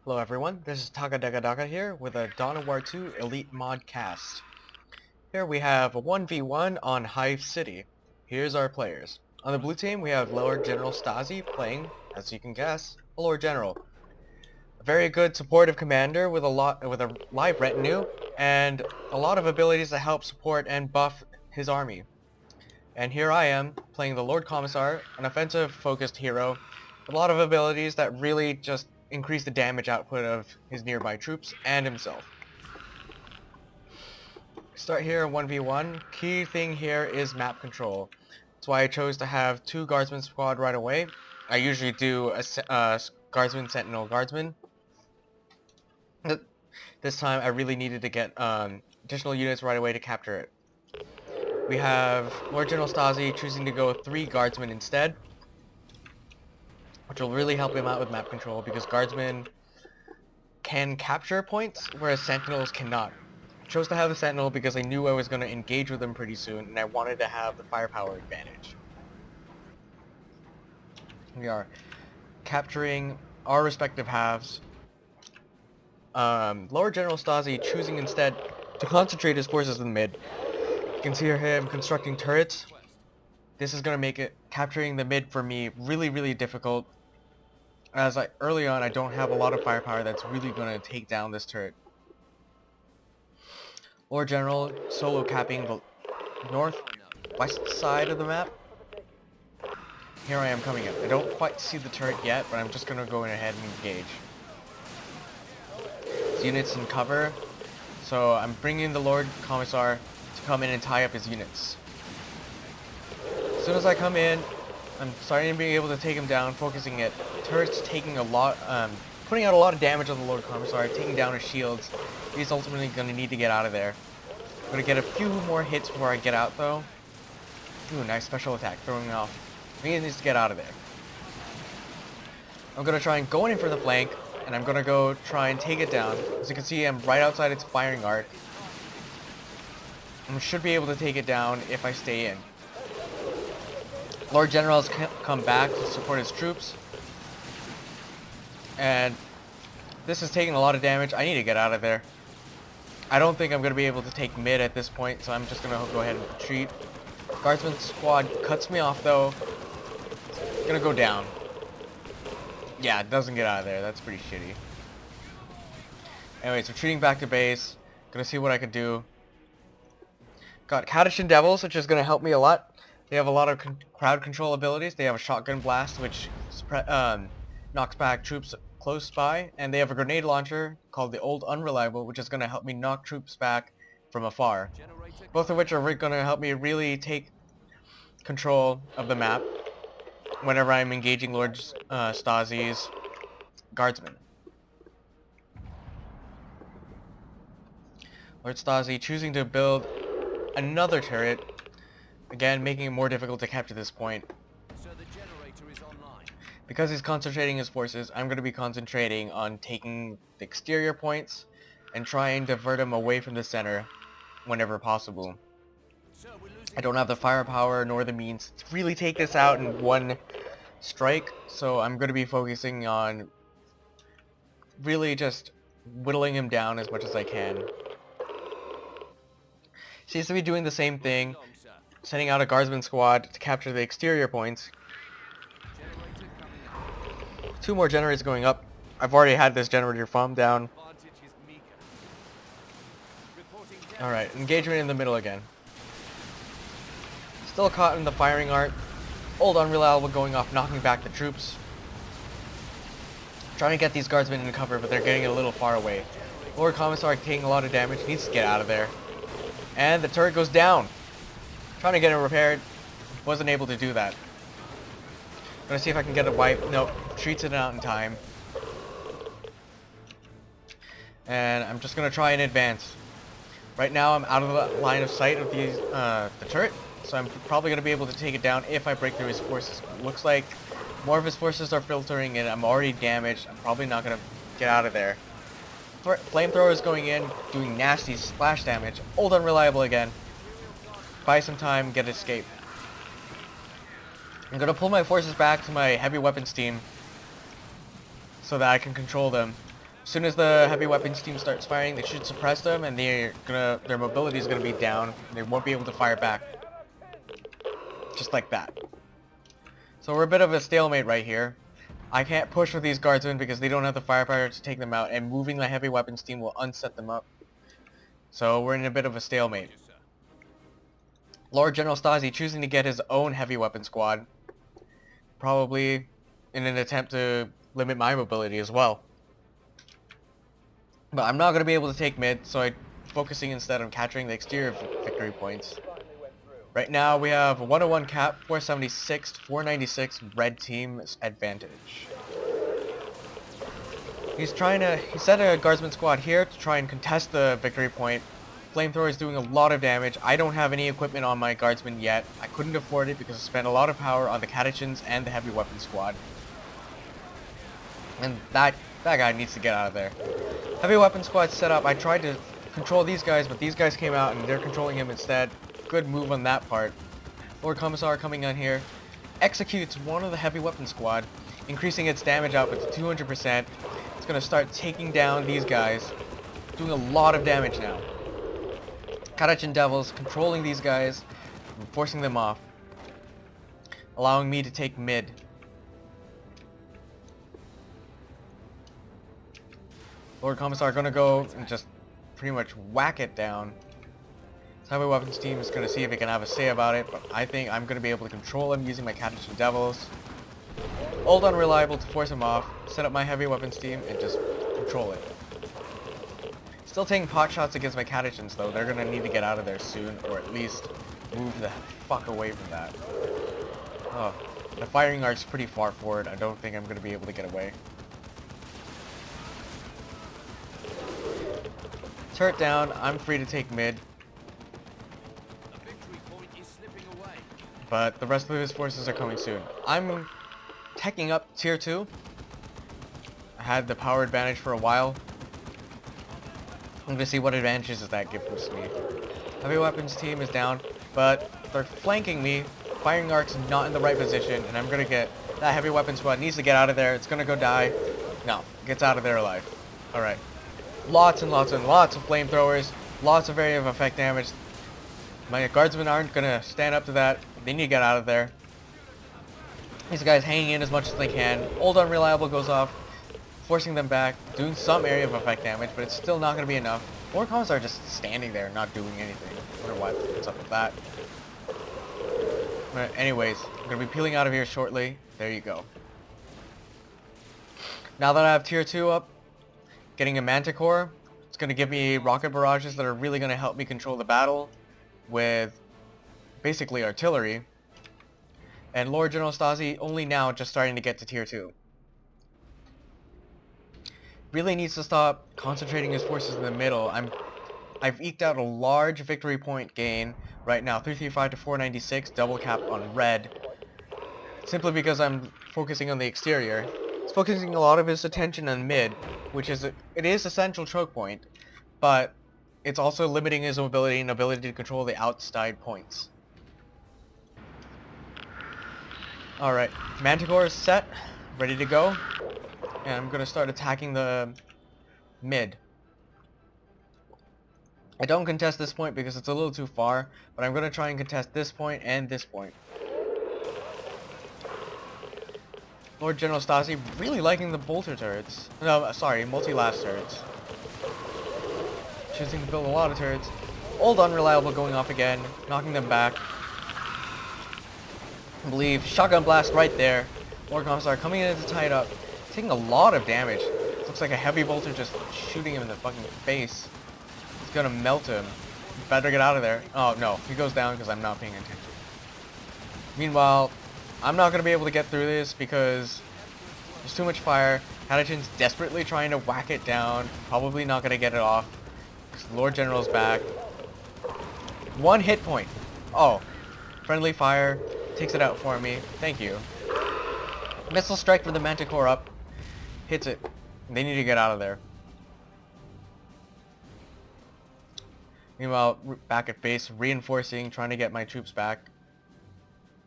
Hello everyone, this is Takadekadaka here with a Dawn of War 2 Elite Mod cast. Here we have a 1v1 on Hive City. Here's our players. On the blue team we have Lord General Stazi playing, as you can guess, a Lord General. A very good supportive commander with a live retinue and a lot of abilities that help support and buff his army. And here I am playing the Lord Commissar, an offensive focused hero, a lot of abilities that really just increase the damage output of his nearby troops and himself. Start here 1v1. Key thing here is map control. That's why I chose to have 2 guardsmen squad right away. I usually do a guardsman, sentinel, guardsman. This time I really needed to get additional units right away to capture it. We have Lord General Stazi choosing to go 3 guardsmen instead, which will really help him out with map control because guardsmen can capture points, whereas sentinels cannot. I chose to have the sentinel because I knew I was going to engage with them pretty soon, and I wanted to have the firepower advantage. We are capturing our respective halves. Lord General Stazi choosing instead to concentrate his forces in the mid. You can see him constructing turrets. This is going to make it capturing the mid for me really difficult, as early on I don't have a lot of firepower that's really going to take down this turret. Lord General solo capping the northwest side of the map. Here I am coming in. I don't quite see the turret yet, but I'm just going to go in ahead and engage. His units in cover, so I'm bringing the Lord Commissar to come in and tie up his units. As soon as I come in, I'm starting to be able to take him down, focusing it. Turret's taking a lot, putting out a lot of damage on the Lord Commissar, taking down his shields. He's ultimately going to need to get out of there. I'm going to get a few more hits before I get out, though. Ooh, nice special attack, throwing me off. He needs to get out of there. I'm going to try and go in for the flank, and I'm going to go try and take it down. As you can see, I'm right outside its firing arc. I should be able to take it down if I stay in. Lord General has come back to support his troops. And this is taking a lot of damage. I need to get out of there. I don't think I'm going to be able to take mid at this point, so I'm just going to go ahead and retreat. Guardsman squad cuts me off, though. It's going to go down. Yeah, it doesn't get out of there. That's pretty shitty. Anyways, retreating back to base. Going to see what I can do. Got Kadishan Devils, which is going to help me a lot. They have a lot of crowd control abilities. They have a shotgun blast, which knocks back troops close by, and they have a grenade launcher called the Old Unreliable, which is going to help me knock troops back from afar. Both of which are going to help me really take control of the map whenever I'm engaging Lord Stazi's guardsmen. Lord Stazi choosing to build another turret, again making it more difficult to capture this point. Because he's concentrating his forces, I'm going to be concentrating on taking the exterior points and trying to divert him away from the center whenever possible. I don't have the firepower nor the means to really take this out in one strike, so I'm going to be focusing on really just whittling him down as much as I can. Seems to be doing the same thing, sending out a guardsman squad to capture the exterior points. 2 more generators going up. I've already had this generator farm down. Alright, engagement in the middle again. Still caught in the firing arc. Old Unreliable going off, knocking back the troops. Trying to get these guardsmen in cover, but they're getting a little far away. Lord Commissar taking a lot of damage, needs to get out of there. And the turret goes down. Trying to get it repaired. Wasn't able to do that. Gonna see if I can get a wipe. Nope. Treats it out in time. And I'm just gonna try and advance. Right now I'm out of the line of sight of these the turret, so I'm probably gonna be able to take it down if I break through his forces. Looks like more of his forces are filtering in. I'm already damaged. I'm probably not gonna get out of there. Flamethrower is going in, doing nasty splash damage. Old Unreliable again. Buy some time, get escape. I'm gonna pull my forces back to my heavy weapons team so that I can control them. As soon as the heavy weapons team starts firing, they should suppress them, and their mobility is gonna be down. They won't be able to fire back, just like that. So we're a bit of a stalemate right here. I can't push with these guardsmen because they don't have the firepower to take them out, and moving the heavy weapons team will unset them up. So we're in a bit of a stalemate. Lord General Stazi choosing to get his own heavy weapon squad, probably in an attempt to limit my mobility as well. But I'm not going to be able to take mid, so I'm focusing instead on capturing the exterior victory points. Right now we have 101 cap, 476, 496 red team's advantage. He set a guardsman squad here to try and contest the victory point. Flamethrower is doing a lot of damage. I don't have any equipment on my guardsmen yet. I couldn't afford it because I spent a lot of power on the catechins and the heavy weapon squad. And that guy needs to get out of there. Heavy weapon squad set up. I tried to control these guys, but these guys came out and they're controlling him instead. Good move on that part. Lord Commissar coming on here. Executes one of the heavy weapon squad, increasing its damage output to 200%. It's going to start taking down these guys. Doing a lot of damage now. Catechin Devils controlling these guys and forcing them off. Allowing me to take mid. Lord Commissar gonna go and just pretty much whack it down. This heavy weapons team is gonna see if it can have a say about it, but I think I'm gonna be able to control him using my Catechin Devils. Old Unreliable to force him off, set up my heavy weapons team, and just control it. Still taking pot shots against my Catechins though. They're gonna need to get out of there soon, or at least move the fuck away from that. Oh, the firing arc's pretty far forward. I don't think I'm gonna be able to get away. Turret down, I'm free to take mid. But the rest of his forces are coming soon. I'm teching up tier 2. I had the power advantage for a while. I'm gonna see what advantages does that gives me. Heavy weapons team is down, but they're flanking me. Firing arc's not in the right position, and I'm gonna get that heavy weapon squad needs to get out of there. It's gonna go die. No, gets out of there alive. Alright. Lots and lots and lots of flamethrowers, lots of area of effect damage. My guardsmen aren't gonna stand up to that. They need to get out of there. These guys hanging in as much as they can. Old Unreliable goes off, forcing them back, doing some area of effect damage, but it's still not gonna be enough. More comms are just standing there, not doing anything. I wonder what's up with that. But anyways, I'm gonna be peeling out of here shortly. There you go. Now that I have tier 2 up, getting a Manticore, it's going to give me rocket barrages that are really going to help me control the battle with basically artillery. And Lord General Stazi only now just starting to get to tier 2. Really needs to stop concentrating his forces in the middle. I've eked out a large victory point gain right now, 335 to 496, double cap on red. Simply because I'm focusing on the exterior. He's focusing a lot of his attention on mid, which is it is a central choke point, but it's also limiting his mobility and ability to control the outside points. Alright, Manticore is set, ready to go, and I'm going to start attacking the mid. I don't contest this point because it's a little too far, but I'm going to try and contest this point and this point. Lord General Stazi really liking the bolter turrets. No, sorry, multi-last turrets. Choosing to build a lot of turrets. Old Unreliable going off again, knocking them back. I believe shotgun blast right there. Lord Commissar coming in to tie it up. Taking a lot of damage. Looks like a heavy bolter just shooting him in the fucking face. It's gonna melt him. Better get out of there. Oh no, he goes down because I'm not paying attention. Meanwhile, I'm not going to be able to get through this because there's too much fire. Catechin's desperately trying to whack it down. Probably not going to get it off. Lord General's back. 1 hit point. Oh. Friendly fire. Takes it out for me. Thank you. Missile strike for the Manticore up. Hits it. They need to get out of there. Meanwhile, back at base, reinforcing, trying to get my troops back.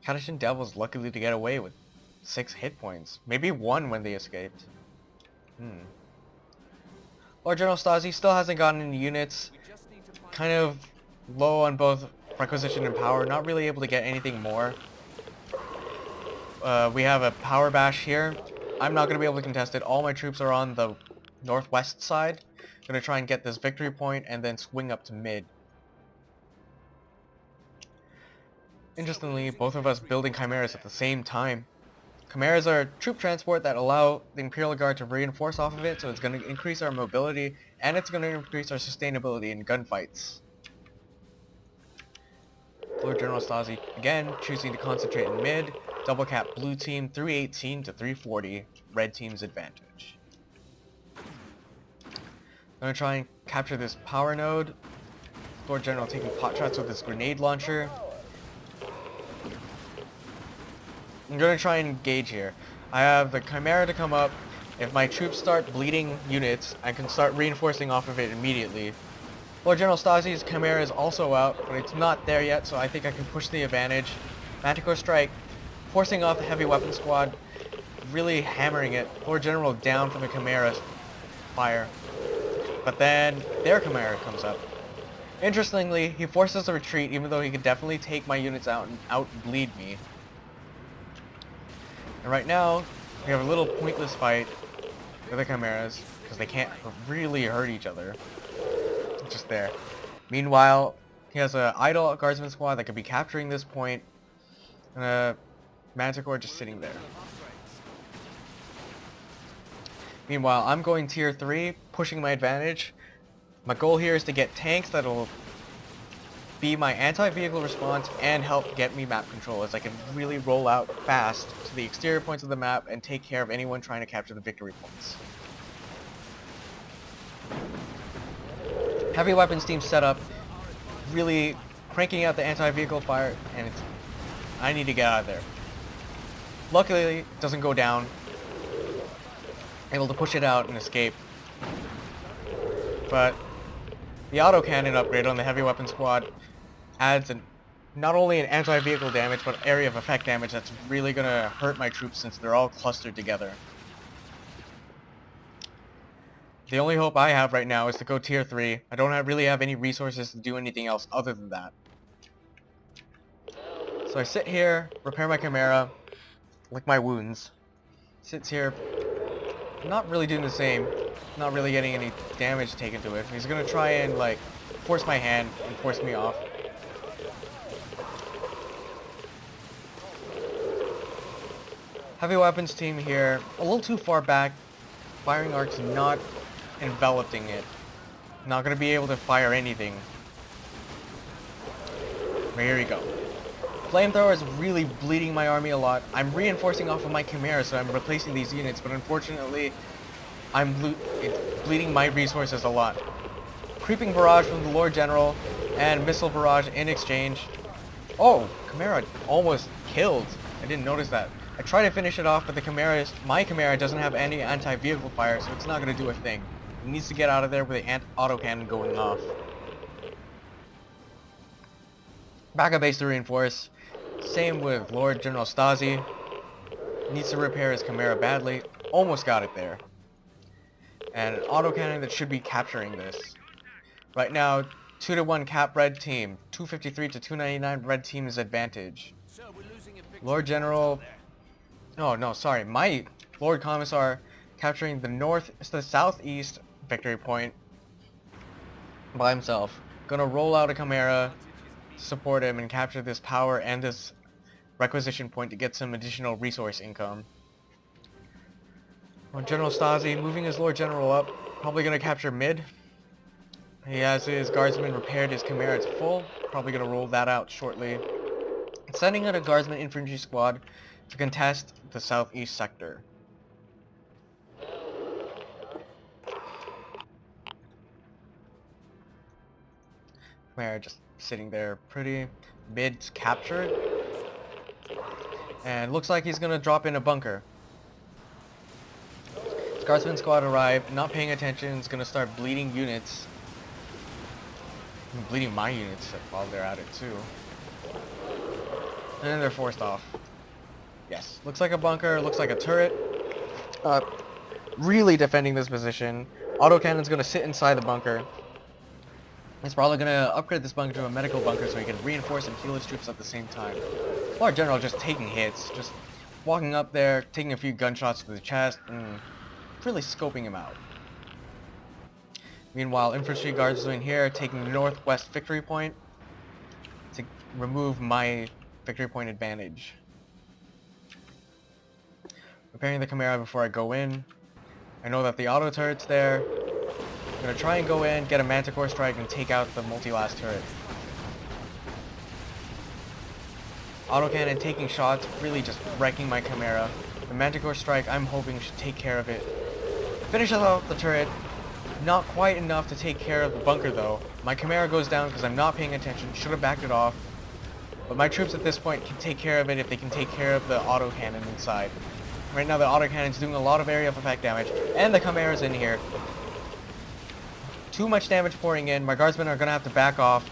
Catechin Devils luckily to get away with 6 hit points. Maybe 1 when they escaped. Lord General Stazi still hasn't gotten any units. Kind of low on both requisition and power. Not really able to get anything more. We have a power bash here. I'm not going to be able to contest it. All my troops are on the northwest side. I'm going to try and get this victory point and then swing up to mid. Interestingly, both of us building chimeras at the same time. Chimeras are troop transport that allow the Imperial Guard to reinforce off of it, so it's going to increase our mobility, and it's going to increase our sustainability in gunfights. Lord General Stazi, again, choosing to concentrate in mid, double cap blue team 318 to 340, red team's advantage. I'm going to try and capture this power node. Lord General taking pot shots with his grenade launcher. I'm going to try and engage here. I have the Chimera to come up. If my troops start bleeding units, I can start reinforcing off of it immediately. Lord General Stazi's Chimera is also out, but it's not there yet, so I think I can push the advantage. Manticore Strike, forcing off the heavy weapon squad, really hammering it. Lord General down from the Chimera's fire. But then their Chimera comes up. Interestingly, he forces a retreat, even though he could definitely take my units out and out-bleed me. And right now, we have a little pointless fight with the Chimeras, because they can't really hurt each other. Just there. Meanwhile, he has an idle guardsman squad that could be capturing this point, and a Manticore just sitting there. Meanwhile, I'm going tier 3, pushing my advantage. My goal here is to get tanks that'll be my anti-vehicle response and help get me map control, as I can really roll out fast to the exterior points of the map and take care of anyone trying to capture the victory points. Heavy weapons team setup, really cranking out the anti-vehicle fire, and I need to get out of there. Luckily, it doesn't go down. Able to push it out and escape. But the autocannon upgrade on the heavy weapon squad adds not only an anti-vehicle damage, but area of effect damage that's really going to hurt my troops since they're all clustered together. The only hope I have right now is to go tier 3. I don't really have any resources to do anything else other than that. So I sit here, repair my Chimera, lick my wounds. Sits here, not really doing the same. Not really getting any damage taken to it. He's gonna try and like force my hand and force me off. Heavy weapons team here, a little too far back. Firing arc's not enveloping it. Not gonna be able to fire anything. But here we go. Flamethrower is really bleeding my army a lot. I'm reinforcing off of my Chimera, so I'm replacing these units, but unfortunately, it's bleeding my resources a lot. Creeping barrage from the Lord General, and missile barrage in exchange. Oh, Chimera almost killed. I didn't notice that. I try to finish it off, but my Chimera doesn't have any anti-vehicle fire, so it's not going to do a thing. It needs to get out of there with the autocannon going off. Backup base to reinforce. Same with Lord General Stazi. Needs to repair his Chimera badly. Almost got it there. And an autocannon that should be capturing this. Right now, 2-1 cap red team. 253 to 299 red team's advantage. Lord General... No, sorry. My Lord Commissar capturing the southeast victory point by himself. Gonna roll out a Chimera, support him, and capture this power and this requisition point to get some additional resource income. Lord General Stazi moving his Lord General up, probably gonna capture mid. He has his guardsman repaired his Chimera to full, probably gonna roll that out shortly. Sending out a guardsman infantry squad to contest the southeast sector. Chimera just sitting there pretty. Mid's captured. And looks like he's gonna drop in a bunker. His guardsman squad arrived, not paying attention, is gonna start bleeding units. Bleeding my units while they're at it too. And then they're forced off. Yes, looks like a bunker, looks like a turret. Really defending this position. Autocannon's gonna sit inside the bunker. He's probably gonna upgrade this bunker to a medical bunker so he can reinforce and heal his troops at the same time. Lord General just taking hits, just walking up there, taking a few gunshots to the chest, and really scoping him out. Meanwhile, infantry guardsmen here taking northwest victory point to remove my victory point advantage. Preparing the Chimera before I go in. I know that the auto turret's there. I'm gonna try and go in, get a Manticore strike, and take out the multi-last turret. Autocannon taking shots, really just wrecking my Chimera. The Manticore strike, I'm hoping, should take care of it. Finishes off the turret. Not quite enough to take care of the bunker though. My Chimera goes down because I'm not paying attention, should have backed it off. But my troops at this point can take care of it if they can take care of the autocannon inside. Right now the autocannon's doing a lot of area of effect damage, and the Chimera's in here. Too much damage pouring in, my guardsmen are gonna have to back off.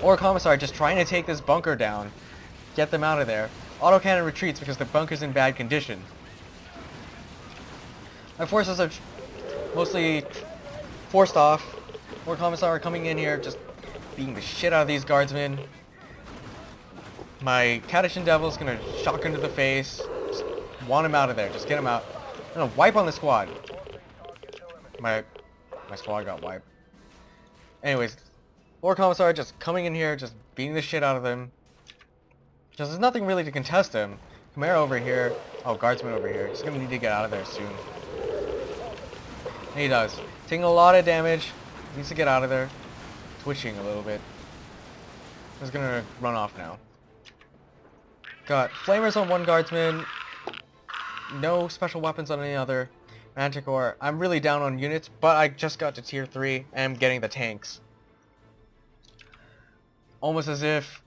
Or Commissar just trying to take this bunker down. Get them out of there. Autocannon retreats because the bunker's in bad condition. My forces are mostly forced off. Or Commissar are coming in here just beating the shit out of these guardsmen. My Kadishan Devil's gonna shotgun to the face. Just want him out of there, just get him out. I'm gonna wipe on the squad. My squad got wiped. Anyways, Lord Commissar just coming in here, just beating the shit out of them. Just there's nothing really to contest him. Chimera over here. Oh, guardsman over here. He's gonna need to get out of there soon. And he does. Taking a lot of damage. Needs to get out of there. Twitching a little bit. He's gonna run off now. Got flamers on one guardsman. No special weapons on any other. Manticore. I'm really down on units, but I just got to tier 3 and I'm getting the tanks. Almost as if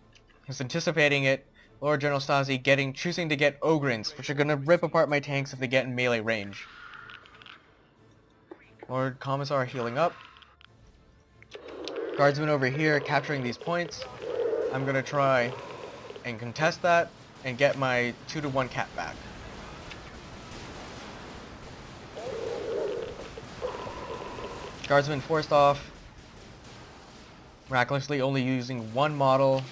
he's anticipating it. Lord General Stazi choosing to get Ogrins, which are gonna rip apart my tanks if they get in melee range. Lord Commissar healing up. Guardsmen over here capturing these points. I'm gonna try and contest that and get my 2-to-1 cap back. Guardsmen forced off. Miraculously only using one model.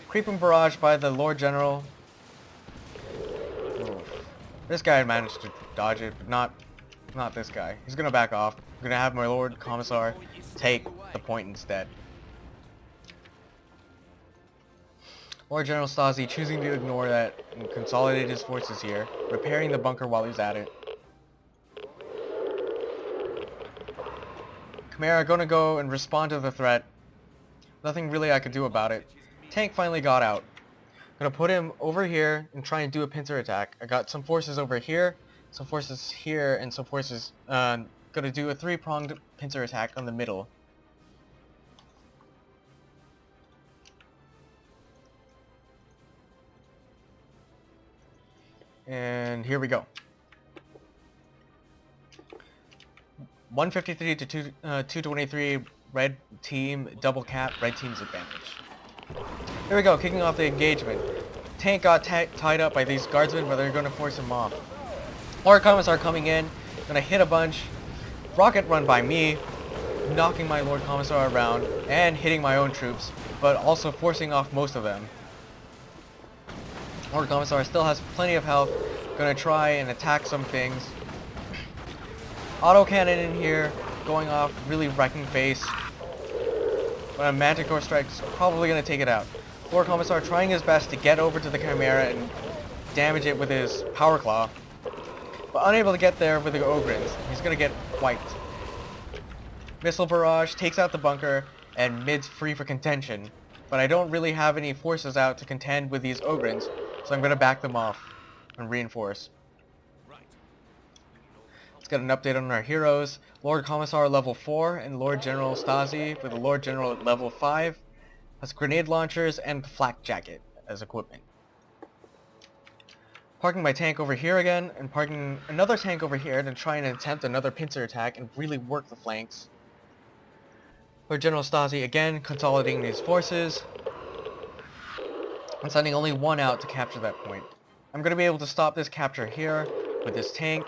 Creeping barrage by the Lord General. Ooh. This guy managed to dodge it, but not this guy. He's gonna back off. I'm gonna have my Lord Commissar take the point instead. Lord General Stazi choosing to ignore that and consolidate his forces here, repairing the bunker while he's at it. Chimera gonna go and respond to the threat. Nothing really I could do about it. Tank finally got out. Gonna put him over here and try and do a pincer attack. I got some forces over here, some forces here, and some forces gonna do a 3-pronged pincer attack on the middle. And here we go. 153 to 223, red team, double cap, red team's advantage. Here we go, kicking off the engagement. Tank got tied up by these guardsmen, but they're going to force him off. Lord Commissar coming in, going to hit a bunch. Rocket run by me, knocking my Lord Commissar around, and hitting my own troops, but also forcing off most of them. Lord Commissar still has plenty of health, going to try and attack some things. Autocannon in here, going off, really wrecking face. But a Manticore strike's probably going to take it out. Lord Commissar trying his best to get over to the Chimera and damage it with his Power Claw. But unable to get there with the Ogrins. He's going to get wiped. Missile Barrage takes out the bunker, and mid's free for contention. But I don't really have any forces out to contend with these Ogrins, so I'm going to back them off and reinforce. Let's get an update on our heroes. Lord Commissar level 4 and Lord General Stazi with the Lord General at level 5 has grenade launchers and flak jacket as equipment. Parking my tank over here again and parking another tank over here to try and attempt another pincer attack and really work the flanks. Lord General Stazi again consolidating these forces and sending only one out to capture that point. I'm going to be able to stop this capture here with this tank.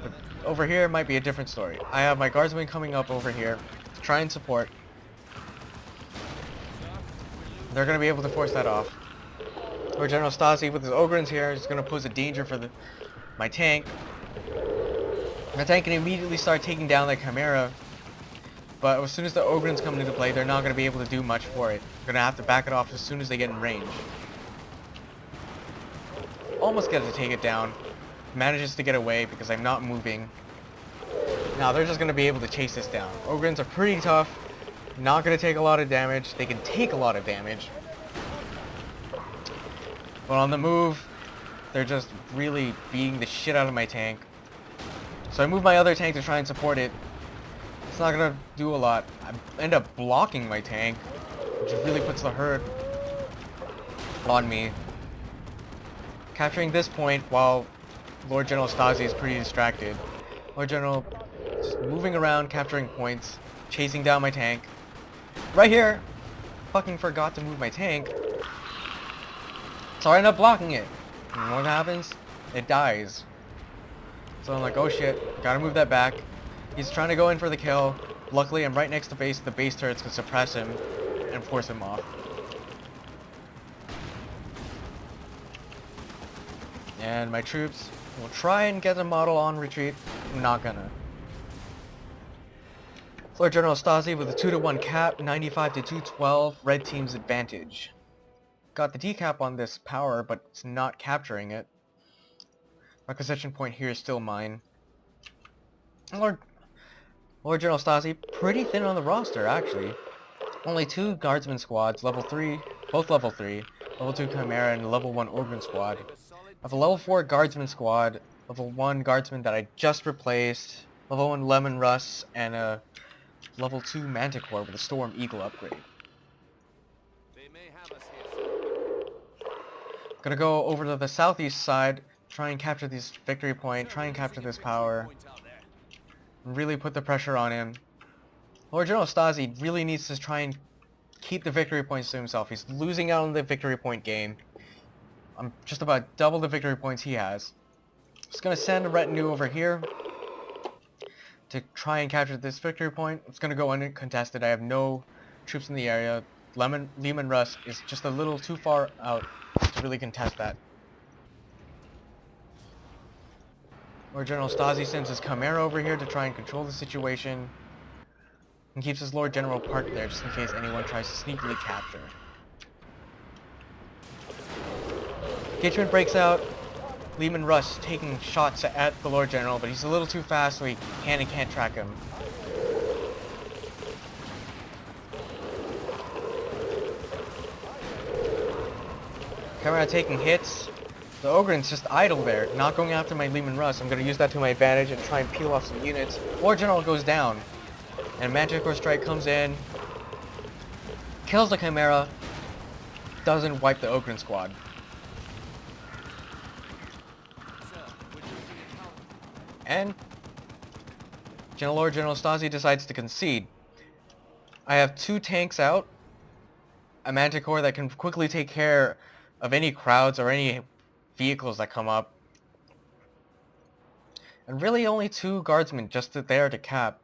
But over here might be a different story. I have my guardsmen coming up over here to try and support. They're going to be able to force that off. Or General Stazi with his Ogrins here is going to pose a danger for my tank. My tank can immediately start taking down that Chimera. But as soon as the Ogrins come into play, they're not going to be able to do much for it. They're going to have to back it off as soon as they get in range. Almost get to take it down. Manages to get away because I'm not moving. Now they're just going to be able to chase this down. Ogrins are pretty tough. Not going to take a lot of damage. They can take a lot of damage. But on the move, they're just really beating the shit out of my tank. So I move my other tank to try and support it. It's not going to do a lot. I end up blocking my tank, which really puts the hurt on me. Capturing this point while Lord General Stazi is pretty distracted. Lord General just moving around, capturing points, chasing down my tank. Right here, fucking forgot to move my tank. So I end up blocking it. And what happens? It dies. So I'm like, oh shit, gotta move that back. He's trying to go in for the kill. Luckily, I'm right next to base. The base turrets can suppress him and force him off. And my troops will try and get the model on retreat. I'm not gonna. Lord General Stazi with a 2-to-1 cap, 95 to 212, red team's advantage. Got the decap on this power, but it's not capturing it. Requisition point here is still mine. Lord General Stazi, pretty thin on the roster, actually. Only 2 guardsman squads, level 3, both level 3, level 2 Chimera, and level 1 Ogryn squad. I have a level 4 guardsman squad, level 1 guardsman that I just replaced, level 1 Lemon Russ, and a level 2 Manticore with a Storm Eagle upgrade. Gonna go over to the southeast side, try and capture this victory point, try and capture this power. Really put the pressure on him. Lord General Stazi really needs to try and keep the victory points to himself. He's losing out on the victory point game. I'm just about double the victory points he has. Just gonna send a retinue over here to try and capture this victory point. It's gonna go uncontested. I have no troops in the area. Lehman Russ is just a little too far out to really contest that. Lord General Stazi sends his Chimera over here to try and control the situation. And keeps his Lord General parked there just in case anyone tries to sneakily capture. Engagement breaks out. Lehman Russ taking shots at the Lord General, but he's a little too fast so he can't track him. Chimera taking hits. The Ogryn's just idle there, not going after my Lehman Russ. I'm going to use that to my advantage and try and peel off some units. Lord General goes down. And Manticore Strike comes in. Kills the Chimera. Doesn't wipe the Ogryn squad. And Lord General Stazi decides to concede. I have 2 tanks out. A Manticore that can quickly take care of any crowds or any vehicles that come up. And really only 2 guardsmen just there to cap.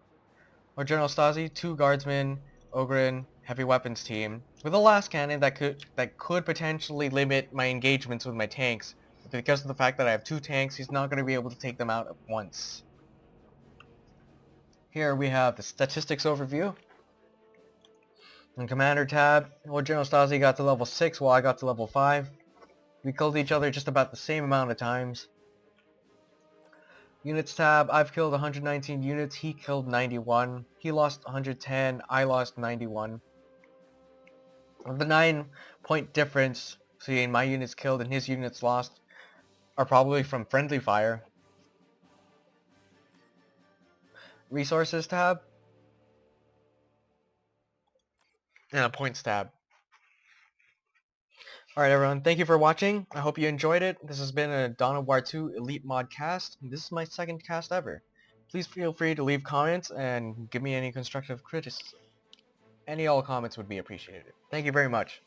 Lord General Stazi, 2 guardsmen, Ogryn, heavy weapons team, with a last cannon that could potentially limit my engagements with my tanks. But because of the fact that I have 2 tanks, he's not going to be able to take them out at once. Here we have the statistics overview. In Commander tab, Lord General Stazi got to level 6 while I got to level 5. We killed each other just about the same amount of times. Units tab, I've killed 119 units, he killed 91. He lost 110, I lost 91. The 9-point difference between my units killed and his units lost are probably from friendly fire. Resources tab, and a points tab. Alright everyone, thank you for watching. I hope you enjoyed it. This has been a Dawn of War 2 Elite Mod cast. This is my 2nd cast ever. Please feel free to leave comments and give me any constructive criticism. All comments would be appreciated. Thank you very much.